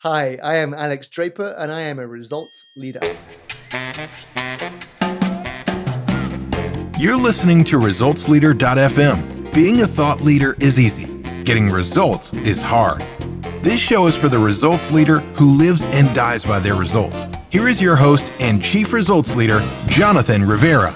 Hi, I am Alex Draper and I am a results leader. You're listening to ResultsLeader.fm. Being a thought leader is easy. Getting results is hard. This show is for the results leader who lives and dies by their results. Here is your host and Chief Results Leader, Jonathan Rivera.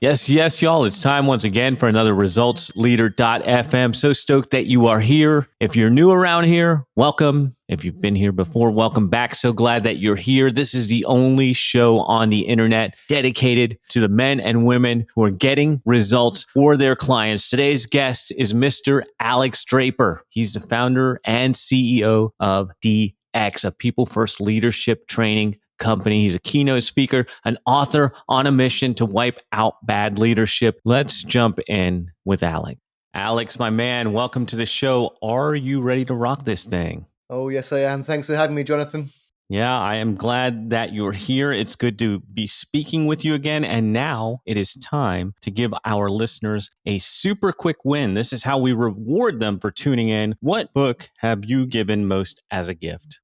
Yes, y'all. It's time once again for another ResultsLeader.fm. So stoked that you are here. If you're new around here, welcome. If you've been here before, welcome back. So glad that you're here. This is the only show on the internet dedicated to the men and women who are getting results for their clients. Today's guest is Mr. Alex Draper. He's the founder and CEO of DX, a people first leadership training company. He's a keynote speaker, an author on a mission to wipe out bad leadership. Let's jump in with Alex. Alex, my man, welcome to the show. Are you ready to rock this thing? Oh, yes, I am. Thanks for having me, Jonathan. Yeah, I am glad that you're here. It's good to be speaking with you again. And now it is time to give our listeners a super quick win. This is how we reward them for tuning in. What book have you given most as a gift?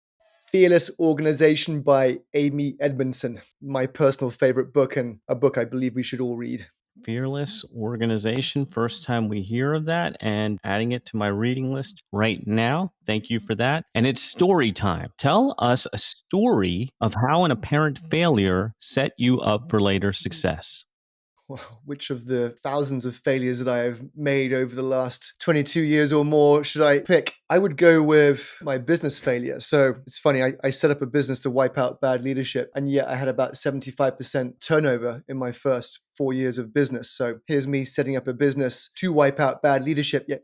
Fearless Organization by Amy Edmondson, my personal favorite book and a book I believe we should all read. Fearless Organization. First time we hear of that, and adding it to my reading list right now. Thank you for that. And it's story time. Tell us a story of how an apparent failure set you up for later success. Which of the thousands of failures that I have made over the last 22 years or more should I pick? I would go with my business failure. So it's funny, I set up a business to wipe out bad leadership, and yet I had about 75% turnover in my first 4 years of business. So here's me setting up a business to wipe out bad leadership, yet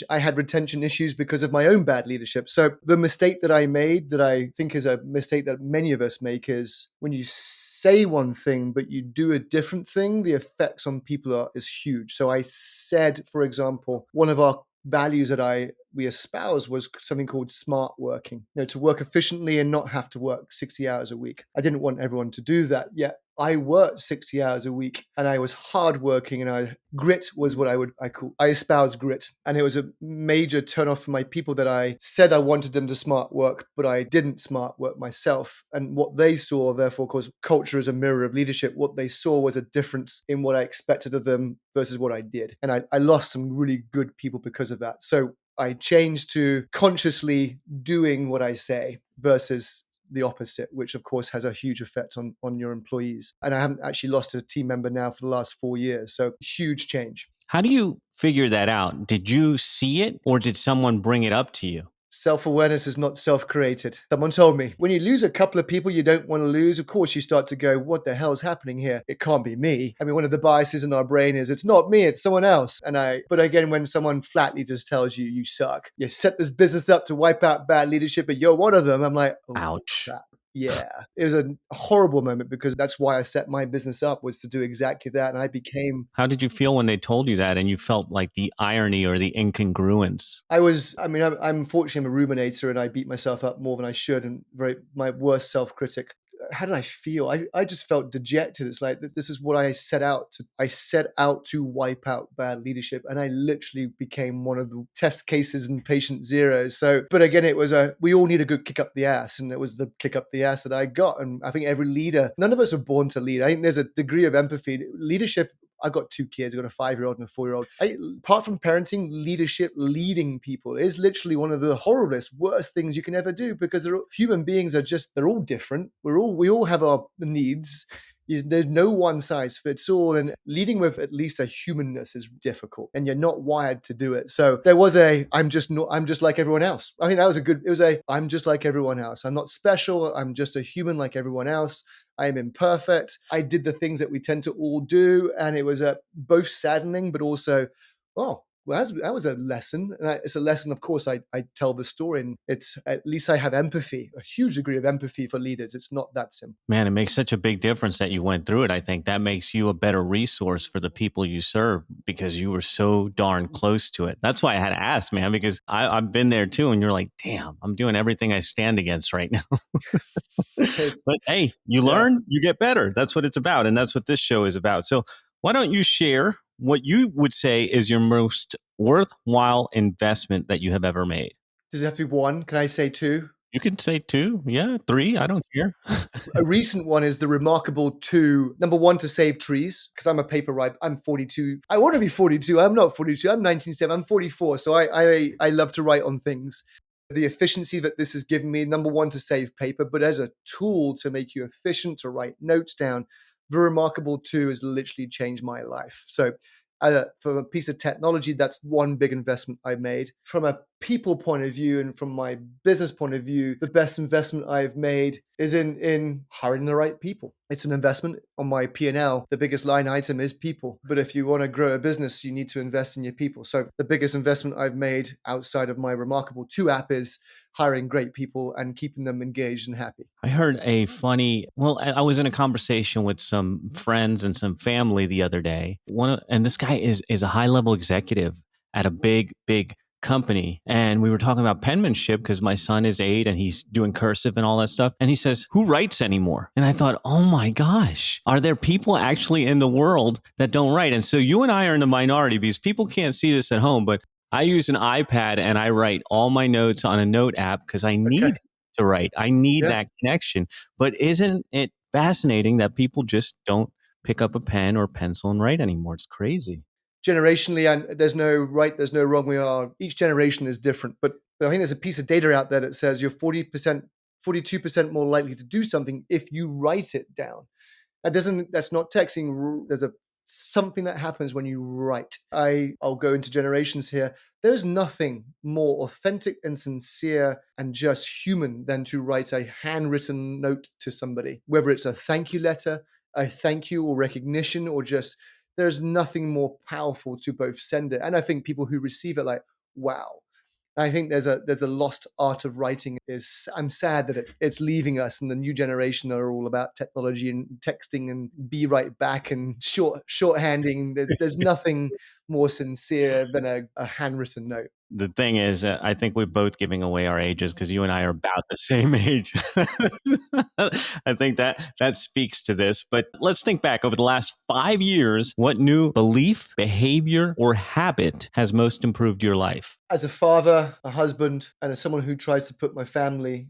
I had retention issues because of my own bad leadership. So the mistake that I made, that I think is a mistake that many of us make, is when you say one thing but you do a different thing, the effects on people is huge. So I said, for example, one of our values that we espouse was something called smart working, to work efficiently and not have to work 60 hours a week. I didn't want everyone to do that, yet I worked 60 hours a week and I was hardworking, and grit was what I espoused grit. And it was a major turnoff for my people that I said I wanted them to smart work, but I didn't smart work myself. And what they saw, therefore, because culture is a mirror of leadership, what they saw was a difference in what I expected of them versus what I did. And I lost some really good people because of that. So I changed to consciously doing what I say versus the opposite, which of course has a huge effect on your employees. And I haven't actually lost a team member now for the last 4 years. So huge change. How do you figure that out? Did you see it, or did someone bring it up to you? Self-awareness is not self-created. Someone told me, when you lose a couple of people you don't want to lose, of course you start to go, what the hell is happening here? It can't be me. I mean, one of the biases in our brain is, it's not me, it's someone else. But again, when someone flatly just tells you, you suck, you set this business up to wipe out bad leadership, but you're one of them, I'm like, oh, ouch. crap. Yeah, it was a horrible moment, because that's why I set my business up, was to do exactly that. And I became... How did you feel when they told you that and you felt like the irony or the incongruence? I'm unfortunately, I'm a ruminator and I beat myself up more than I should, and my worst self-critic. How did I feel? I just felt dejected. It's like, this is what I set out to wipe out bad leadership. And I literally became one of the test cases and patient zeros. So, but again, we all need a good kick up the ass. And it was the kick up the ass that I got. And I think every leader, none of us are born to lead. I think there's a degree of empathy. Leadership, I've got 2 kids. I've got a 5-year-old and a 4-year-old. Apart from parenting, leadership, leading people is literally one of the horriblest, worst things you can ever do, because human beings they're all different. We all have our needs. There's no one size fits all, and leading with at least a humanness is difficult, and you're not wired to do it. So there was I'm just like everyone else. I think that was I'm just like everyone else. I'm not special. I'm just a human like everyone else. I am imperfect. I did the things that we tend to all do, and it was both saddening, but also, oh, well, that was a lesson. And it's a lesson, of course, I tell the story, and it's, at least I have empathy, a huge degree of empathy for leaders. It's not that simple. Man, it makes such a big difference that you went through it. I think that makes you a better resource for the people you serve, because you were so darn close to it. That's why I had to ask, man, because I've been there too. And you're like, damn, I'm doing everything I stand against right now. But hey, you learn, you get better. That's what it's about. And that's what this show is about. So Why don't you share what you would say is your most worthwhile investment that you have ever made? Does it have to be one? Can I say two? You can say two, yeah, three. I don't care. A recent one is the remarkable two. Number one, to save trees, because I'm a paper writer. I'm 42. I want to be 42. I'm not 42. I'm 1970. I'm 44. So I love to write on things. The efficiency that this has given me, number one, to save paper, but as a tool to make you efficient, to write notes down, the remarkable two has literally changed my life. So from a piece of technology, that's one big investment I made. From a people point of view and from my business point of view, the best investment I've made is in hiring the right people. It's an investment on my P&L. The biggest line item is people. But if you want to grow a business, you need to invest in your people. So the biggest investment I've made outside of my Remarkable 2 app is hiring great people and keeping them engaged and happy. I heard a funny, well, I was in a conversation with some friends and some family the other day. And this guy is a high level executive at a big company. And we were talking about penmanship because my son is 8 and he's doing cursive and all that stuff. And he says, who writes anymore? And I thought, oh my gosh, are there people actually in the world that don't write? And so you and I are in the minority because people can't see this at home, but I use an iPad and I write all my notes on a note app because I need to write. I need that connection. But isn't it fascinating that people just don't pick up a pen or pencil and write anymore? It's crazy. Generationally, and there's no right, there's no wrong. Each generation is different. But I think there's a piece of data out there that says you're 40%, 42% more likely to do something if you write it down. That's not texting. There's something that happens when you write. I'll go into generations here. There's nothing more authentic and sincere and just human than to write a handwritten note to somebody, whether it's a thank you letter, a thank you or recognition, or just there's nothing more powerful to both send it. And I think people who receive it like, wow. I think there's a lost art of writing. I'm sad that it's leaving us, and the new generation are all about technology and texting and be right back and shorthanding. There's nothing more sincere than a handwritten note. The thing is, I think we're both giving away our ages because you and I are about the same age. I think that speaks to this. But let's think back over the last 5 years. What new belief, behavior, or habit has most improved your life? As a father, a husband, and as someone who tries to put my family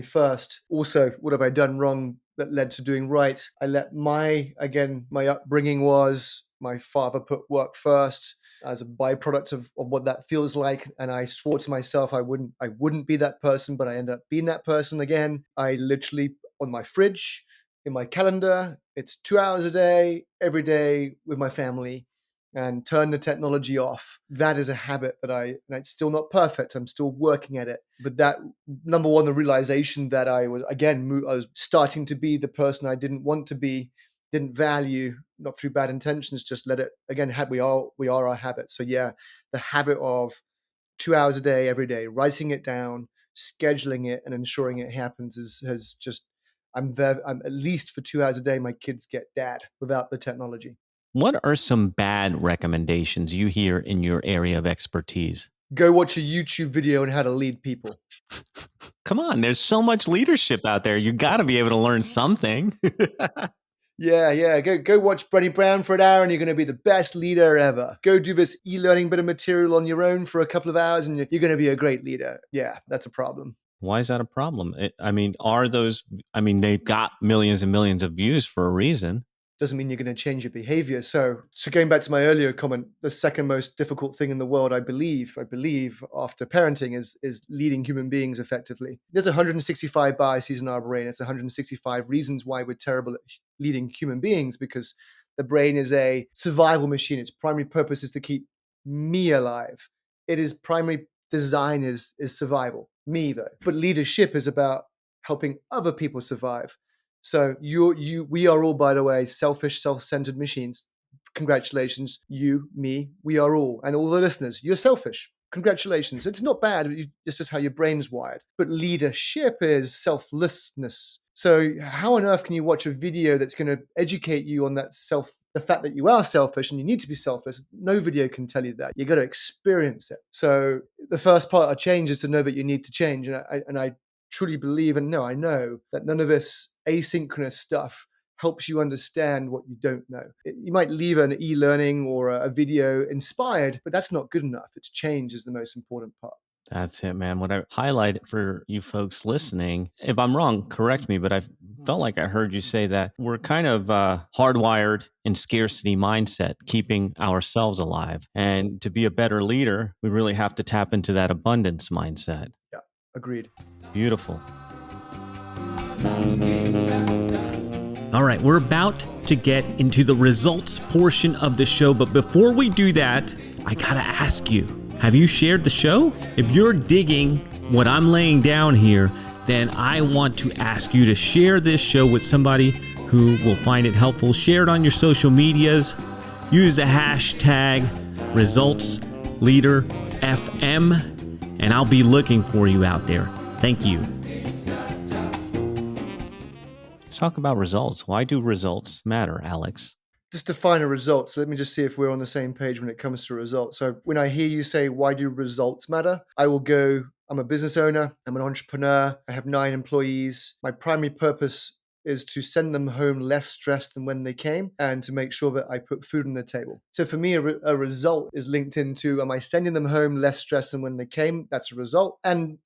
first, also, what have I done wrong that led to doing right? I let my upbringing was my father put work first as a byproduct of what that feels like. And I swore to myself I wouldn't be that person, but I ended up being that person again. I literally, on my fridge, in my calendar, it's 2 hours a day, every day with my family, and turn the technology off. That is a habit and it's still not perfect. I'm still working at it. But that, number one, the realization that I was starting to be the person I didn't want to be, didn't value, not through bad intentions, just let it, again, we are our habit. So yeah, the habit of 2 hours a day, every day, writing it down, scheduling it and ensuring it happens has just, I'm at least for 2 hours a day, my kids get dad without the technology. What are some bad recommendations you hear in your area of expertise? Go watch a YouTube video on how to lead people. Come on, there's so much leadership out there. You got to be able to learn something. Yeah. Go watch Brené Brown for an hour and you're going to be the best leader ever. Go do this e-learning bit of material on your own for a couple of hours and you're going to be a great leader. Yeah, that's a problem. Why is that a problem? They've got millions and millions of views for a reason. Doesn't mean you're going to change your behavior. So going back to my earlier comment, the second most difficult thing in the world, I believe, after parenting is leading human beings effectively. There's 165 biases in our brain. It's 165 reasons why we're terrible at leading human beings, because the brain is a survival machine. Its primary purpose is to keep me alive. Its primary design is survival, me though. But leadership is about helping other people survive. So we are all, by the way, selfish, self-centered machines. Congratulations, you, me, we are all, and all the listeners, you're selfish. Congratulations. It's not bad. It's just how your brain's wired. But leadership is selflessness. So how on earth can you watch a video that's going to educate you on the fact that you are selfish and you need to be selfless? No video can tell you that. You got to experience it. So the first part of change is to know that you need to change. And I truly believe, and no, I know that none of this asynchronous stuff helps you understand what you don't know. You might leave an e-learning or a video inspired, but that's not good enough. It's change is the most important part. That's it, man. What I highlighted for you folks listening, if I'm wrong, correct me, but I felt like I heard you say that we're kind of hardwired in scarcity mindset, keeping ourselves alive. And to be a better leader, we really have to tap into that abundance mindset. Yeah, agreed. Beautiful. All right, we're about to get into the results portion of the show. But before we do that, I got to ask you, have you shared the show? If you're digging what I'm laying down here, then I want to ask you to share this show with somebody who will find it helpful. Share it on your social medias. Use the hashtag ResultsLeaderFM, and I'll be looking for you out there. Thank you. Let's talk about results. Why do results matter, Alex? Just define a result. So let me just see if we're on the same page when it comes to results. So when I hear you say, why do results matter? I will go, I'm a business owner. I'm an entrepreneur. I have 9 employees. My primary purpose is to send them home less stressed than when they came and to make sure that I put food on the table. So for me, a result is linked into, am I sending them home less stressed than when they came? That's a result. And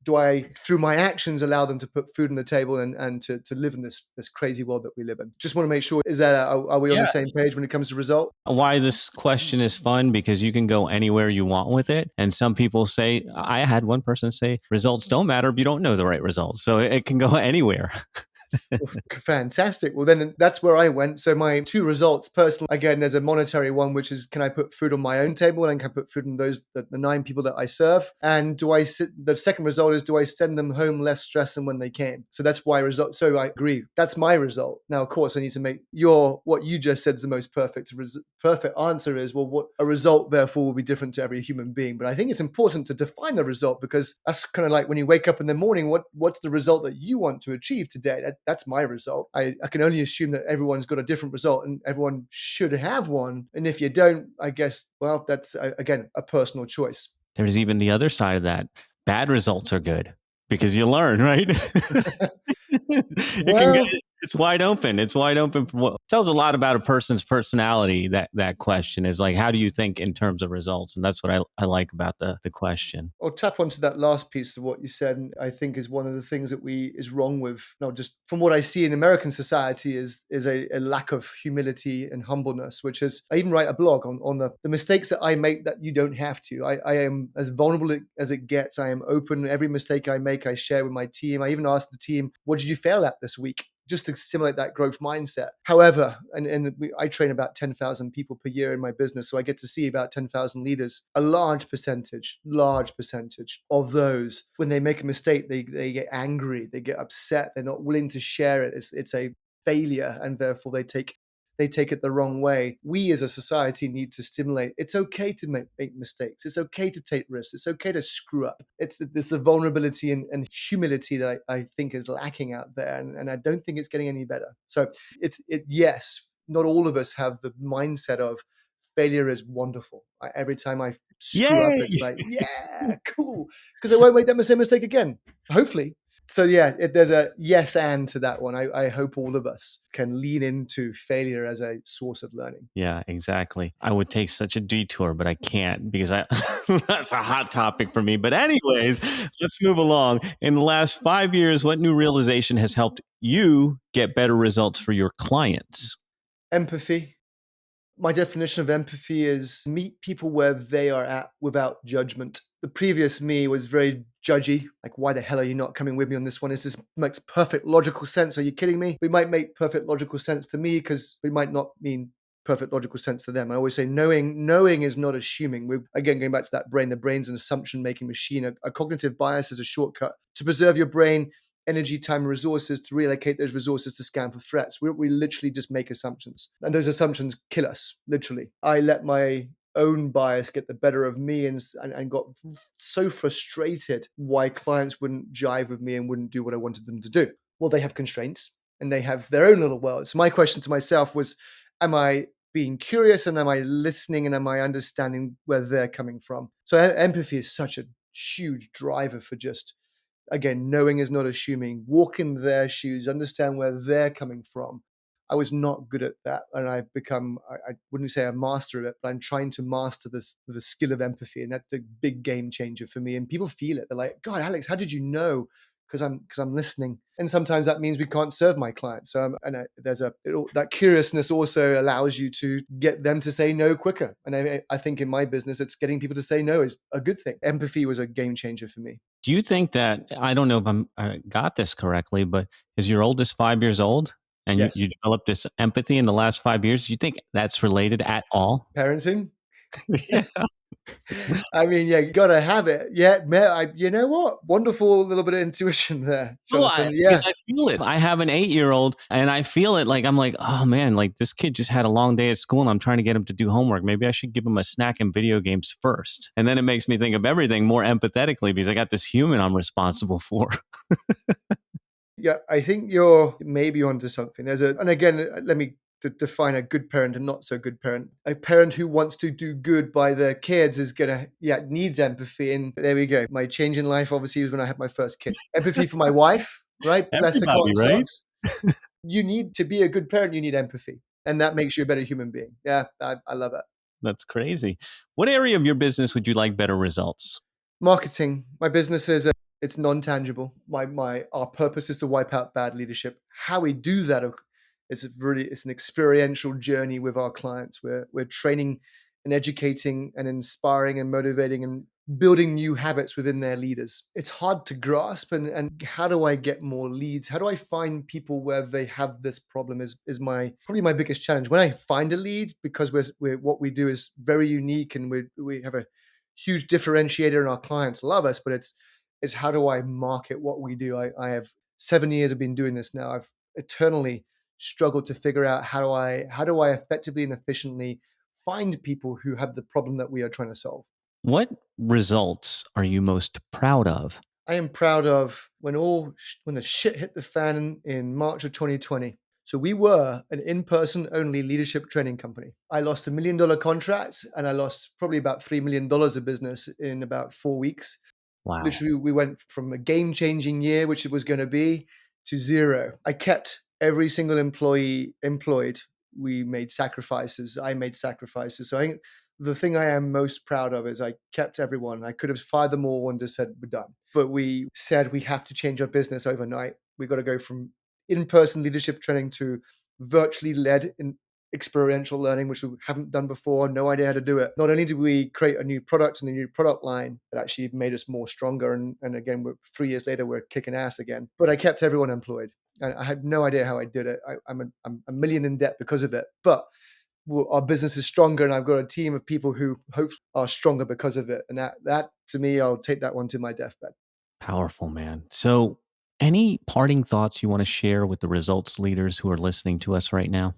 do I, through my actions, allow them to put food on the table and to live in this crazy world that we live in? Just want to make sure, are we on the same page when it comes to result? Why this question is fun, because you can go anywhere you want with it. And some people say, I had one person say, results don't matter if you don't know the right results. So it can go anywhere. Fantastic. Well, then that's where I went. So my 2 results, personally, again, there's a monetary one, which is, can I put food on my own table, and can I put food on the 9 people that I serve? And the second result is, do I send them home less stressed than when they came? So that's why result. So I agree. That's my result. Now, of course, I need to make what you just said is the most perfect answer is, well, what a result therefore will be different to every human being. But I think it's important to define the result, because that's kind of like when you wake up in the morning, what's the result that you want to achieve today? That's my result. I can only assume that everyone's got a different result, and everyone should have one. And if you don't, I guess, well, that's again a personal choice. There's even the other side of that. Bad results are good because you learn, right? It's wide open. It's wide open. Tells a lot about a person's personality. That question is like, how do you think in terms of results? And that's what I like about the question. I'll tap onto that last piece of what you said, and I think is one of the things that is wrong with, not just from what I see in American society, is a lack of humility and humbleness, which is, I even write a blog on the mistakes that I make that you don't have to. I am as vulnerable as it gets. I am open. Every mistake I make, I share with my team. I even ask the team, what did you fail at this week? Just to simulate that growth mindset. However, I train about 10,000 people per year in my business, so I get to see about 10,000 leaders. A large percentage of those, when they make a mistake, they get angry, they get upset, they're not willing to share it. It's a failure, and therefore they take it the wrong way. We as a society need to stimulate. It's okay to make mistakes. It's okay to take risks. It's okay to screw up. It's the vulnerability and humility that I think is lacking out there. And I don't think it's getting any better. So yes, not all of us have the mindset of failure is wonderful. Every time I screw up, it's like, yeah, cool. Because I won't make that same mistake again, hopefully. So yeah, there's a yes and to that one. I hope all of us can lean into failure as a source of learning. Yeah, exactly. I would take such a detour, but I can't because that's a hot topic for me. But anyways, let's move along. In the last 5 years, what new realization has helped you get better results for your clients? Empathy. My definition of empathy is meet people where they are at without judgment. The previous me was very judgy. Like, why the hell are you not coming with me on this one? This makes perfect logical sense. Are you kidding me? We might make perfect logical sense to me because we might not mean perfect logical sense to them. I always say knowing is not assuming. We're, again, going back to that brain. The brain's an assumption-making machine. A cognitive bias is a shortcut to preserve your brain energy, time, and resources to reallocate those resources to scan for threats. We literally just make assumptions. And those assumptions kill us, literally. I let my own bias get the better of me and got so frustrated why clients wouldn't jive with me and wouldn't do what I wanted them to do. Well, they have constraints and they have their own little world. So my question to myself was, am I being curious and am I listening and am I understanding where they're coming from? So empathy is such a huge driver for just, again, knowing is not assuming. Walk in their shoes, understand where they're coming from. I was not good at that, and I've become, I wouldn't say a master of it, but I'm trying to master the skill of empathy, and that's a big game changer for me. And people feel it. They're like, God, Alex, how did you know? Because I'm listening, and sometimes that means we can't serve my clients. So that curiousness also allows you to get them to say no quicker. And I think in my business, it's getting people to say no is a good thing. Empathy was a game changer for me. Do you think that, I don't know if I got this correctly, but is your oldest 5 years old? And Yes, you developed this empathy in the last 5 years? Do you think that's related at all? parenting. Yeah. I mean, yeah, you gotta have it. Yeah, you know what? Wonderful little bit of intuition there, No, Jonathan. because Yeah, I feel it. I have an 8-year-old and I feel it. Like, I'm like, oh man, like this kid just had a long day at school and I'm trying to get him to do homework. Maybe I should give him a snack and video games first. And then it makes me think of everything more empathetically because I got this human I'm responsible for. yeah. I think you're maybe onto something. And again, let me define a good parent and not so good parent. A parent who wants to do good by their kids needs empathy. And there we go. My change in life obviously was when I had my first kid. Empathy for my wife, right? Bless her Everybody, cotton right? socks. You need to be a good parent. You need empathy, and that makes you a better human being. Yeah, I love it. That's crazy. What area of your business would you like better results? Marketing. My business is it's non-tangible. Our purpose is to wipe out bad leadership. How we do that it's an experiential journey with our clients. We're training and educating and inspiring and motivating and building new habits within their leaders. It's hard to grasp, and how do I get more leads? How do I find people where they have this problem is probably my biggest challenge. When I find a lead, because we're what we do is very unique and we have a huge differentiator and our clients love us, but it's how do I market what we do? I have 7 years of been doing this now. I've eternally struggled to figure out how do I effectively and efficiently find people who have the problem that we are trying to solve. What results are you most proud of? I am proud of when the shit hit the fan in March of 2020. So we were an in-person only leadership training company. I lost $1 million contract and I lost probably about $3 million of business in about 4 weeks. Wow. Literally, we went from a game-changing year, which it was going to be, to zero. I kept every single employee employed. We made sacrifices. I made sacrifices. So I think the thing I am most proud of is I kept everyone. I could have fired them all and just said, we're done. But we said we have to change our business overnight. We got to go from in-person leadership training to virtually led in experiential learning, which we haven't done before, no idea how to do it. Not only did we create a new product and a new product line that actually made us more stronger, and again, 3 years later, we're kicking ass again, but I kept everyone employed. And I had no idea how I did it. I'm a million in debt because of it, but our business is stronger, and I've got a team of people who hopefully are stronger because of it. And that to me, I'll take that one to my deathbed. Powerful, man. So, any parting thoughts you want to share with the results leaders who are listening to us right now?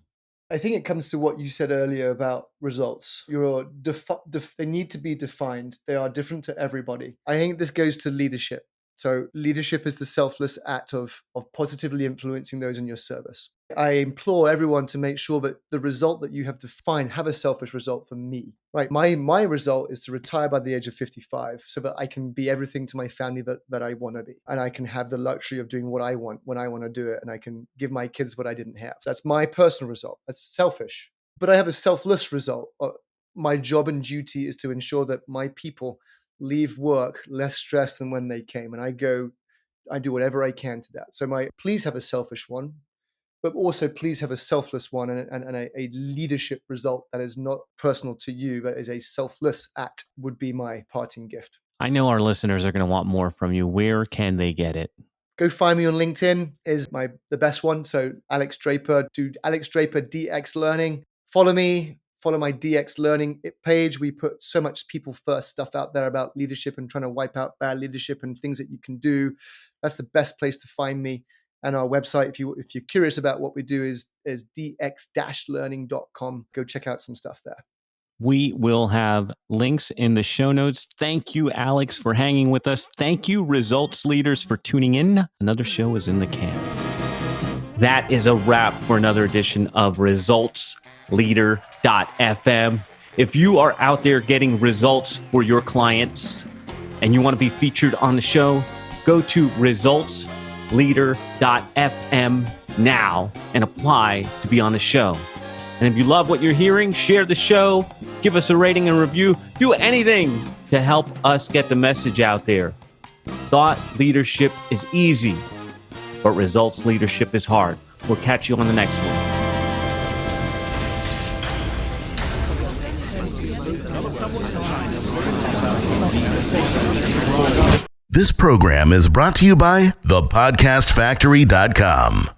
I think it comes to what you said earlier about results. They need to be defined. They are different to everybody. I think this goes to leadership. So leadership is the selfless act of positively influencing those in your service. I implore everyone to make sure that the result that you have defined have a selfish result for me. Right. My result is to retire by the age of 55 so that I can be everything to my family that I want to be. And I can have the luxury of doing what I want when I want to do it. And I can give my kids what I didn't have. So that's my personal result. That's selfish. But I have a selfless result. My job and duty is to ensure that my people leave work less stressed than when they came. And I do whatever I can to that. So please have a selfish one, but also please have a selfless one and a leadership result that is not personal to you, but is a selfless act would be my parting gift. I know our listeners are going to want more from you. Where can they get it? Go find me on LinkedIn is the best one. So Alex Draper, do Alex Draper DX Learning. Follow me. Follow my DX Learning page. We put so much people first stuff out there about leadership and trying to wipe out bad leadership and things that you can do. That's the best place to find me. And our website, if you're curious about what we do, is dx-learning.com. Go check out some stuff there. We will have links in the show notes. Thank you, Alex, for hanging with us. Thank you, results leaders, for tuning in. Another show is in the can. That is a wrap for another edition of resultsleader.fm. If you are out there getting results for your clients and you want to be featured on the show, go to resultsleader.fm now and apply to be on the show. And if you love what you're hearing, share the show, give us a rating and review, do anything to help us get the message out there. Thought leadership is easy, but results leadership is hard. We'll catch you on the next one. This program is brought to you by thepodcastfactory.com.